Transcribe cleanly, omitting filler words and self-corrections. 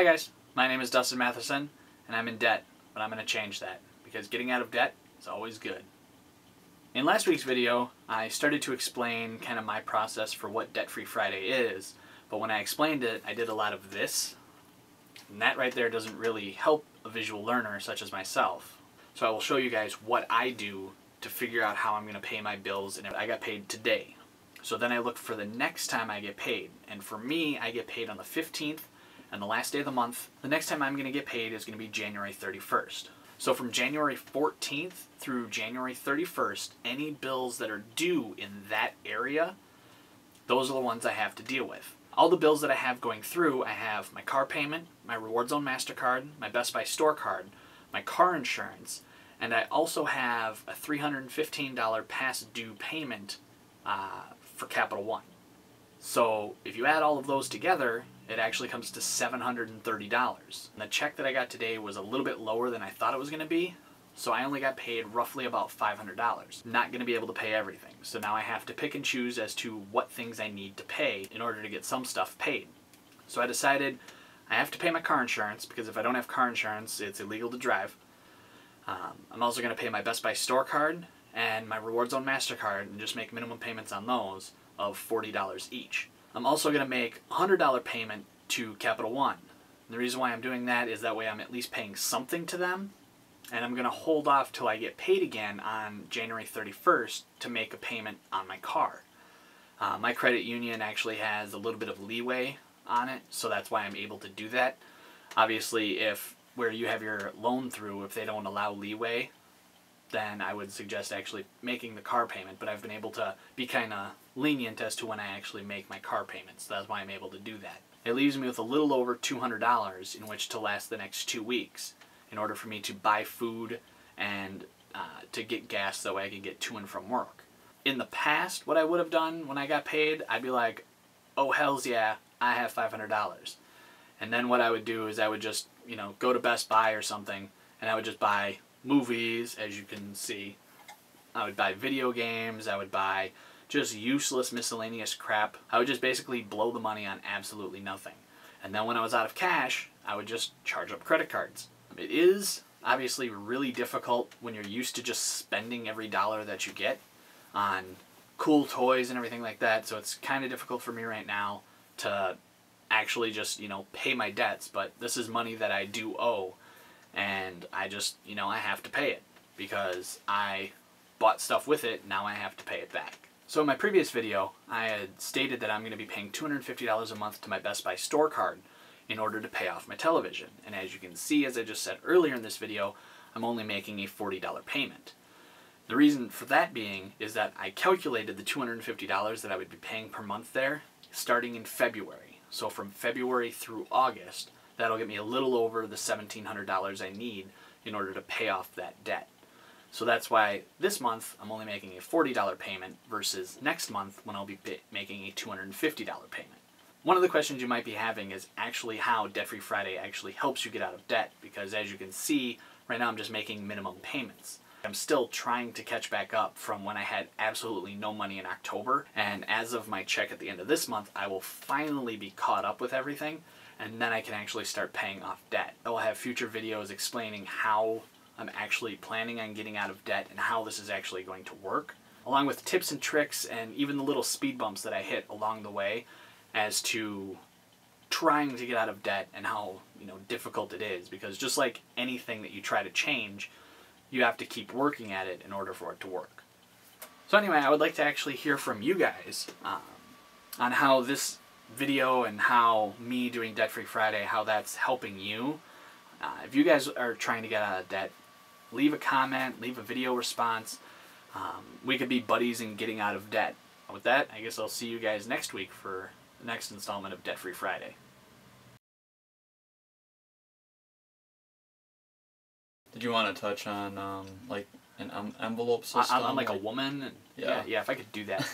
Hi guys, my name is Dustin Matheson, and I'm in debt, but I'm going to change that, because getting out of debt is always good. In last week's video, I started to explain kind of my process for what Debt Free Friday is, but when I explained it, I did a lot of this, and that right there doesn't really help a visual learner such as myself. So I will show you guys what I do to figure out how I'm going to pay my bills, and I got paid today. So then I look for the next time I get paid, and for me, I get paid on the 15th, and the last day of the month. The next time I'm going to get paid is going to be January 31st. So from January 14th through January 31st, any bills that are due in that area, those are the ones I have to deal with. All the bills that I have going through, I have my car payment, my Rewards Zone MasterCard, my Best Buy store card, my car insurance, and I also have a $315 past due payment for Capital One. So if you add all of those together, it actually comes to $730. And the check that I got today was a little bit lower than I thought it was going to be, so I only got paid roughly about $500. Not going to be able to pay everything, so now I have to pick and choose as to what things I need to pay in order to get some stuff paid. So I decided I have to pay my car insurance, because if I don't have car insurance, it's illegal to drive. I'm also going to pay my Best Buy store card and my Rewards Zone MasterCard and just make minimum payments on those of $40 each. I'm also going to make a $100 payment to Capital One. And the reason why I'm doing that is that way I'm at least paying something to them, and I'm going to hold off till I get paid again on January 31st to make a payment on my car. My credit union actually has a little bit of leeway on it, so that's why I'm able to do that. Obviously, if where you have your loan through, if they don't allow leeway, then I would suggest actually making the car payment, but I've been able to be kind of lenient as to when I actually make my car payments. That's why I'm able to do that. It leaves me with a little over $200 in which to last the next 2 weeks in order for me to buy food and to get gas so I can get to and from work. In the past, what I would have done when I got paid, I'd be like, oh hells yeah, I have $500. And then what I would do is I would just, go to Best Buy or something, and I would just buy movies, as you can see. I would buy video games, I would buy just useless miscellaneous crap. I would just basically blow the money on absolutely nothing. And then when I was out of cash, I would just charge up credit cards. It is obviously really difficult when you're used to just spending every dollar that you get on cool toys and everything like that, so it's kind of difficult for me right now to actually just, pay my debts, but this is money that I do owe, and I just, I have to pay it because I bought stuff with it, now I have to pay it back. So in my previous video, I had stated that I'm going to be paying $250 a month to my Best Buy store card in order to pay off my television, and as you can see, as I just said earlier in this video, I'm only making a $40 payment. The reason for that being is that I calculated the $250 that I would be paying per month there starting in February. So from February through August, that'll get me a little over the $1,700 I need in order to pay off that debt. So that's why this month I'm only making a $40 payment versus next month when I'll be making a $250 payment. One of the questions you might be having is actually how Debt Free Friday actually helps you get out of debt, because as you can see, right now I'm just making minimum payments. I'm still trying to catch back up from when I had absolutely no money in October, and as of my check at the end of this month, I will finally be caught up with everything, and then I can actually start paying off debt. I will have future videos explaining how I'm actually planning on getting out of debt and how this is actually going to work, along with tips and tricks and even the little speed bumps that I hit along the way as to trying to get out of debt and how difficult it is, because just like anything that you try to change, you have to keep working at it in order for it to work. So anyway, I would like to actually hear from you guys on how this video and how me doing Debt Free Friday, how that's helping you. If you guys are trying to get out of debt, leave a comment, leave a video response. We could be buddies in getting out of debt. With that, I guess I'll see you guys next week for the next installment of Debt Free Friday. Did you want to touch on like an envelope system? I'm like a woman. And yeah, if I could do that.